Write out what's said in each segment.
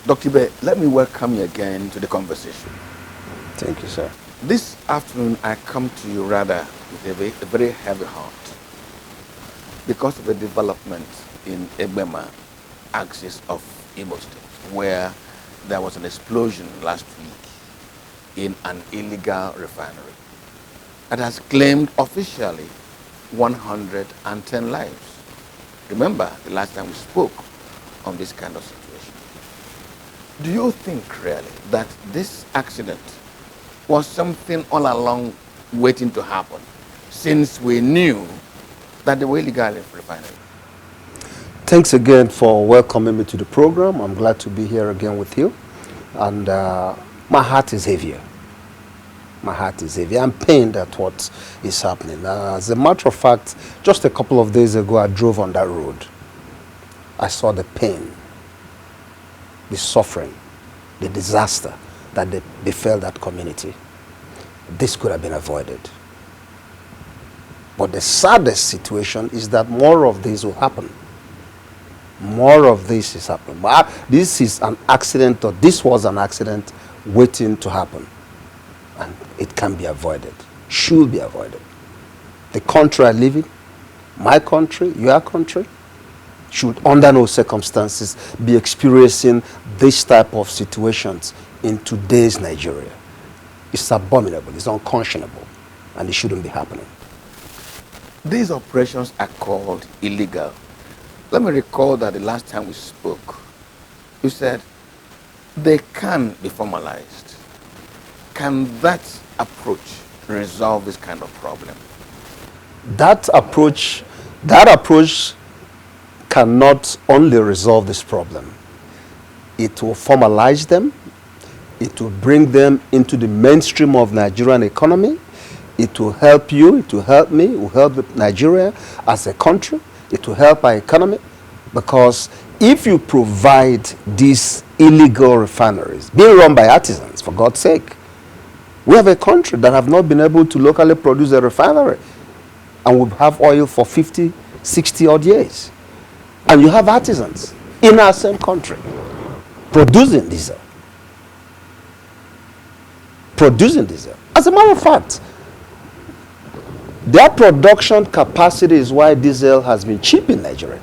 Dr. Ibe, let me welcome you again to the conversation. Thank you, sir. This afternoon, I come to you rather with a very heavy heart because of the development in Ebema axis of Imo State, where there was an explosion last week in an illegal refinery that has claimed officially 110 lives. Remember the last time we spoke on this kind of situation. Do you think really that this accident was something all along waiting to happen, since we knew that they were illegal refinery? Thanks again for welcoming me to the program. I'm glad to be here again with you. And my heart is heavier. My heart is heavy. I'm pained at what is happening. As a matter of fact, just a couple of days ago, I drove on that road. I saw the pain, the suffering, the disaster that befell that community. This could have been avoided. But the saddest situation is that more of this will happen. More of this is happening. This is an accident, or this was an accident waiting to happen. And it can be avoided, should be avoided. The country I live in, my country, your country, should under no circumstances be experiencing this type of situations in today's Nigeria. It's abominable, it's unconscionable, and it shouldn't be happening. These operations are called illegal. Let me recall that the last time we spoke, you said they can be formalized. Can that approach resolve this kind of problem? That approach cannot only resolve this problem. It will formalize them. It will bring them into the mainstream of Nigerian economy. It will help you, it will help me, it will help Nigeria as a country. It will help our economy, because if you provide these illegal refineries, being run by artisans, for God's sake, we have a country that have not been able to locally produce a refinery, and we have oil for 50, 60 odd years. And you have artisans in our same country producing diesel. As a matter of fact, their production capacity is why diesel has been cheap in Nigeria.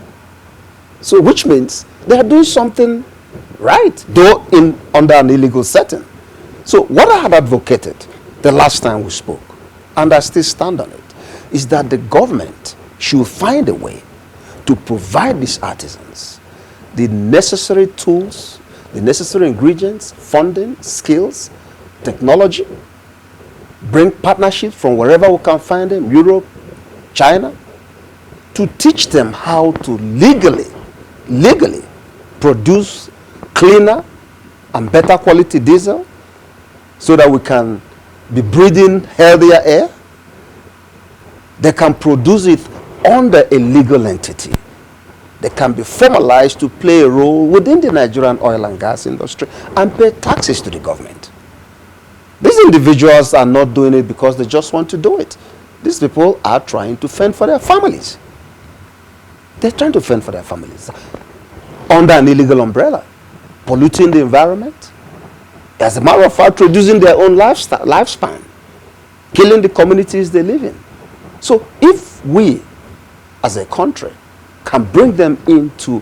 So which means they are doing something right, though under an illegal setting. So what I had advocated the last time we spoke, and I still stand on it, is that the government should find a way to provide these artisans the necessary tools, the necessary ingredients, funding, skills, technology, bring partnerships from wherever we can find them, Europe, China, to teach them how to legally produce cleaner and better quality diesel, so that we can be breathing healthier air. They can produce it under a legal entity. They can be formalized to play a role within the Nigerian oil and gas industry and pay taxes to the government. These individuals are not doing it because they just want to do it. These people are trying to fend for their families. They're trying to fend for their families under an illegal umbrella, polluting the environment. As a matter of fact, reducing their own lifespan, killing the communities they live in. So if we, as a country, can bring them into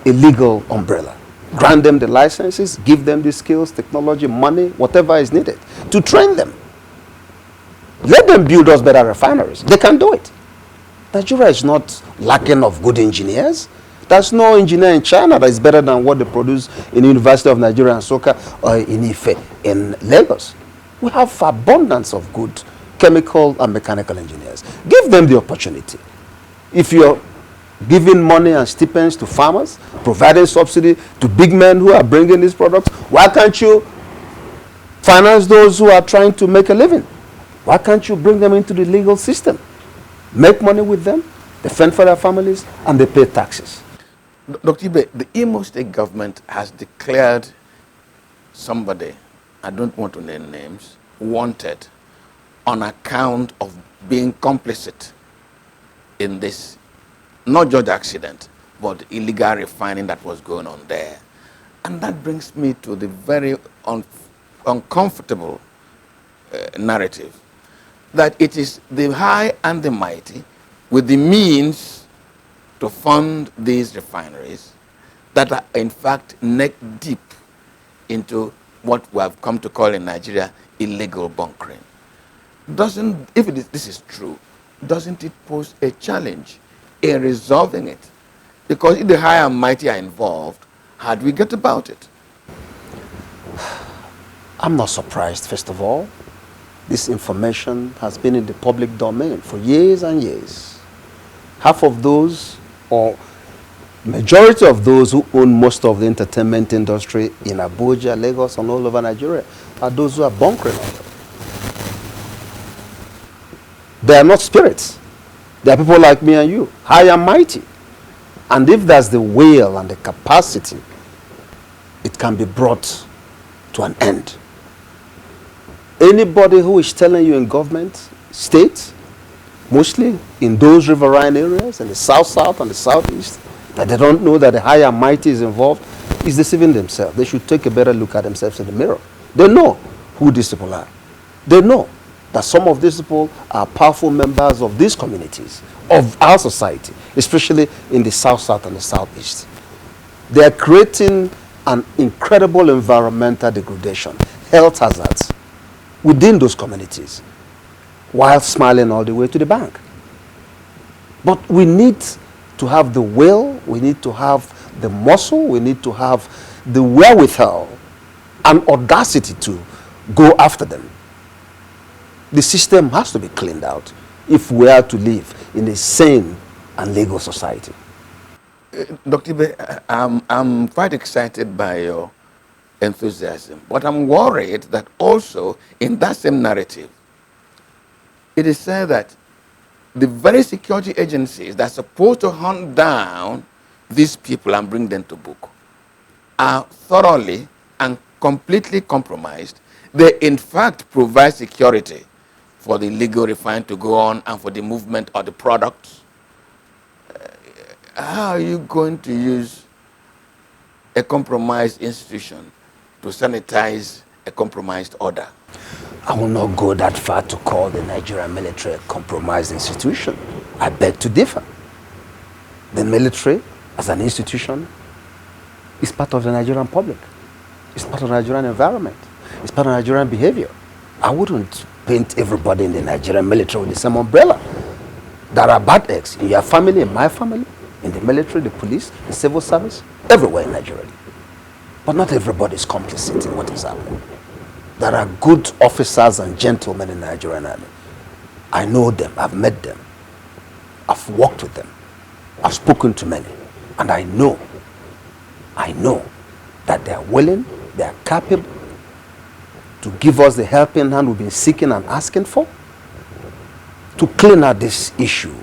a legal umbrella, grant them the licenses, give them the skills, technology, money, whatever is needed to train them, let them build us better refineries. They can do it. Nigeria is not lacking of good engineers. There's no engineer in China that is better than what they produce in the University of Nigeria and Soka or in Ife, in Lagos. We have abundance of good chemical and mechanical engineers. Give them the opportunity. If you're giving money and stipends to farmers, providing subsidy to big men who are bringing these products, why can't you finance those who are trying to make a living? Why can't you bring them into the legal system? Make money with them, they fend for their families, and they pay taxes. Dr. Ibe, the Imo State government has declared somebody, I don't want to name names, wanted on account of being complicit in this, not just accident, but illegal refining that was going on there. And that brings me to the very uncomfortable narrative that it is the high and the mighty with the means to fund these refineries that are in fact neck deep into what we have come to call in Nigeria illegal bunkering. If this is true, doesn't it pose a challenge in resolving it? Because if the high and mighty are involved, how do we get about it? I'm not surprised, first of all. This information has been in the public domain for years and years. Half of those, or majority of those who own most of the entertainment industry in Abuja, Lagos, and all over Nigeria are those who are bunkering on them. They are not spirits. They are people like me and you, high and mighty. And if there's the will and the capacity, it can be brought to an end. Anybody who is telling you in government, state, mostly in those riverine areas, in the south and the southeast, that they don't know that the high and mighty is involved, is deceiving themselves. They should take a better look at themselves in the mirror. They know who these people are. They know that some of these people are powerful members of these communities, of our society, especially in the south and the southeast. They are creating an incredible environmental degradation, health hazards within those communities, while smiling all the way to the bank. But we need to have the will, we need to have the muscle, we need to have the wherewithal and audacity to go after them. The system has to be cleaned out if we are to live in a sane and legal society. Dr. Ibe, I'm quite excited by your enthusiasm, but I'm worried that also in that same narrative, it is said that the very security agencies that are supposed to hunt down these people and bring them to book are thoroughly and completely compromised. They in fact provide security for the illegal refinery to go on and for the movement of the products. How are you going to use a compromised institution to sanitize a compromised order? I will not go that far to call the Nigerian military a compromised institution. I beg to differ. The military, as an institution, is part of the Nigerian public. It's part of the Nigerian environment. It's part of Nigerian behavior. I wouldn't paint everybody in the Nigerian military with the same umbrella. There are bad eggs in your family, in my family, in the military, the police, the civil service, everywhere in Nigeria. But not everybody is complicit in what is happening. There are good officers and gentlemen in the Nigerian army. I know them, I've met them, I've worked with them, I've spoken to many, and I know that they are willing, they are capable to give us the helping hand we've been seeking and asking for, to clean out this issue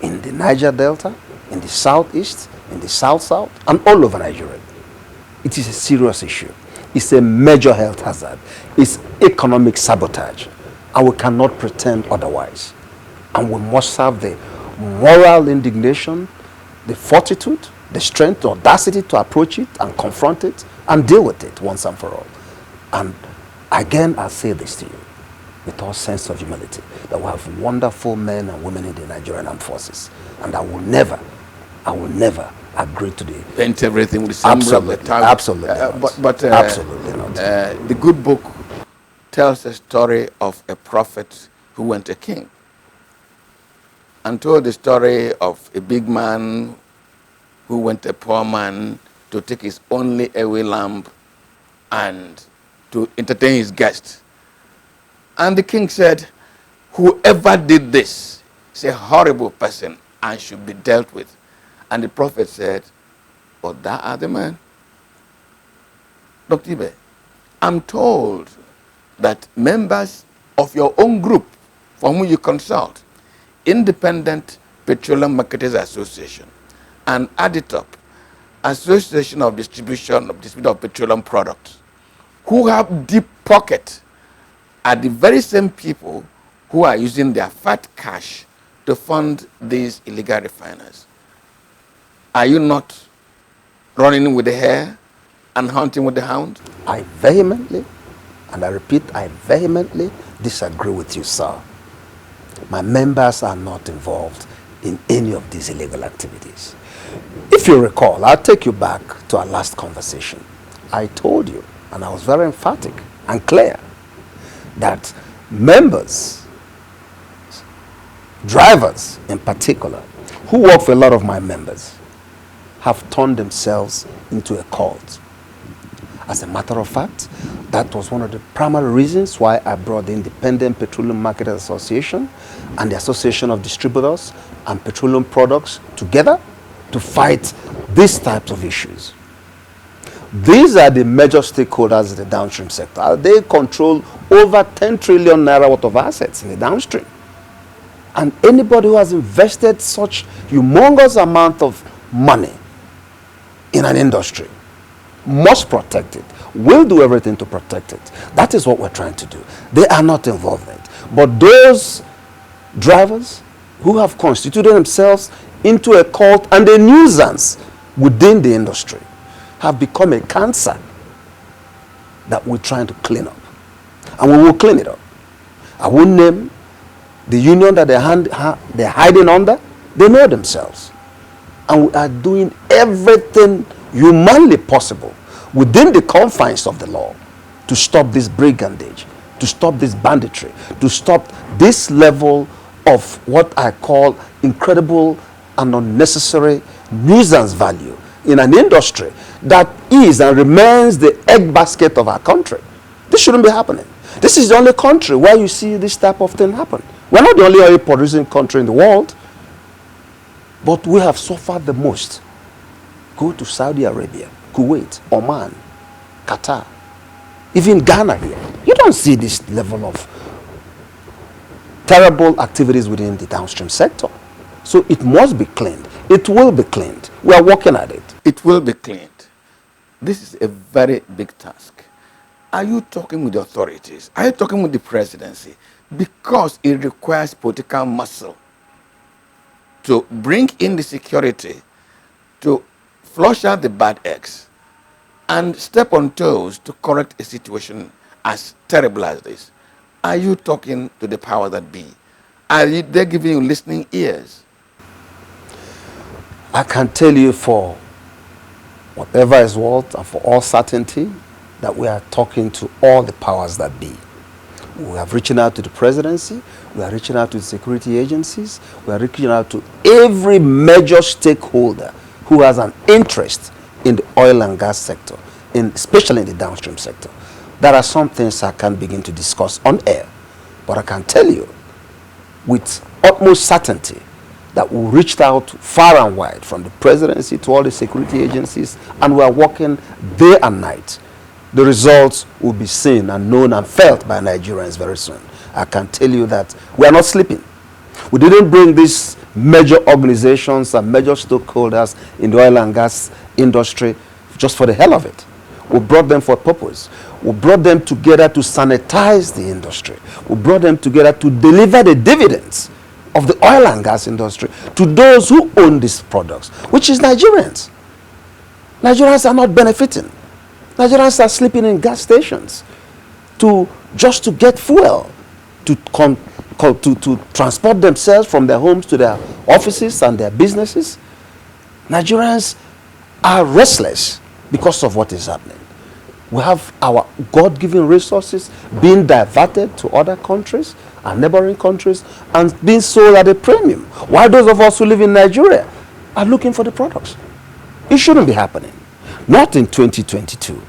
in the Niger Delta, in the southeast, in the south, and all over Nigeria. It is a serious issue. It's a major health hazard. It's economic sabotage. And we cannot pretend otherwise. And we must have the moral indignation, the fortitude, the strength, the audacity to approach it and confront it and deal with it once and for all. And again, I'll say this to you with all sense of humility, that we have wonderful men and women in the Nigerian armed forces. And I will never agree to the paint everything with the same absolutely not. Absolutely not. The good book tells a story of a prophet who went a king and told the story of a big man who went a poor man to take his only ewe lamb and to entertain his guests. And the king said, whoever did this is a horrible person and should be dealt with. And the prophet said, but that are the man. Dr. Ibe, I'm told that members of your own group for whom you consult, Independent Petroleum Marketers Association, and ADITOP, Association of Distribution of Petroleum Products, who have deep pocket, are the very same people who are using their fat cash to fund these illegal refiners. Are you not running with the hair and hunting with the hound? I vehemently, and I repeat, I vehemently disagree with you, sir. My members are not involved in any of these illegal activities. If you recall, I'll take you back to our last conversation. I told you, and I was very emphatic and clear, that members, drivers in particular, who work for a lot of my members, have turned themselves into a cult. As a matter of fact, that was one of the primary reasons why I brought the Independent Petroleum Marketers Association and the Association of Distributors and Petroleum Products together to fight these types of issues. These are the major stakeholders in the downstream sector. They control over 10 trillion naira worth of assets in the downstream. And anybody who has invested such humongous amount of money in an industry must protect it, will do everything to protect it. That is what we're trying to do. They are not involved in it. But those drivers who have constituted themselves into a cult and a nuisance within the industry have become a cancer that we're trying to clean up. And we will clean it up. I won't name the union that they're hiding under. They know themselves. And we are doing everything humanly possible within the confines of the law to stop this brigandage, to stop this banditry, to stop this level of what I call incredible and unnecessary nuisance value in an industry that is and remains the egg basket of our country. This shouldn't be happening. This is the only country where you see this type of thing happen. We're not the only oil producing country in the world, but we have suffered the most. Go to Saudi Arabia, Kuwait, Oman, Qatar, even Ghana here. You don't see this level of terrible activities within the downstream sector. So it must be cleaned. It will be cleaned. We are working at it. It will be cleaned. This is a very big task. Are you talking with the authorities? Are you talking with the presidency? Because it requires political muscle to bring in the security, to flush out the bad eggs, and step on toes to correct a situation as terrible as this. Are you talking to the power that be? Are they giving you listening ears? I can tell you for whatever is worth and for all certainty that we are talking to all the powers that be. We are reaching out to the presidency, we are reaching out to the security agencies, we are reaching out to every major stakeholder who has an interest in the oil and gas sector, especially in the downstream sector. There are some things I can't begin to discuss on air, but I can tell you with utmost certainty that we reached out far and wide, from the presidency to all the security agencies, and we are working day and night. The results will be seen and known and felt by Nigerians very soon. I can tell you that we are not sleeping. We didn't bring these major organizations and major stakeholders in the oil and gas industry just for the hell of it. We brought them for a purpose. We brought them together to sanitize the industry. We brought them together to deliver the dividends of the oil and gas industry to those who own these products, which is Nigerians. Nigerians are not benefiting. Nigerians are sleeping in gas stations just to get fuel, to transport themselves from their homes to their offices and their businesses. Nigerians are restless because of what is happening. We have our God-given resources being diverted to other countries and neighboring countries and being sold at a premium, while those of us who live in Nigeria are looking for the products. It shouldn't be happening. Not in 2022.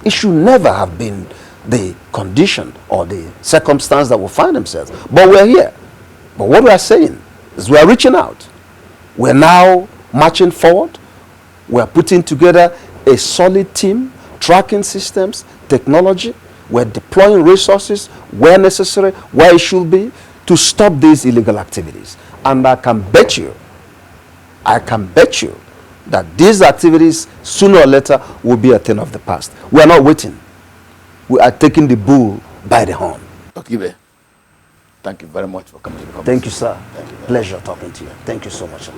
It should never have been the condition or the circumstance that we find themselves. But we're here. But what we are saying is we are reaching out. We're now marching forward. We're putting together a solid team, tracking systems, technology. We're deploying resources where necessary, where it should be, to stop these illegal activities. And I can bet you that these activities, sooner or later, will be a thing of the past. We are not waiting. We are taking the bull by the horn. Dr. Ibe, thank you very much for coming to the conversation. Thank you, sir. Thank you. Pleasure talking to you. Thank you so much.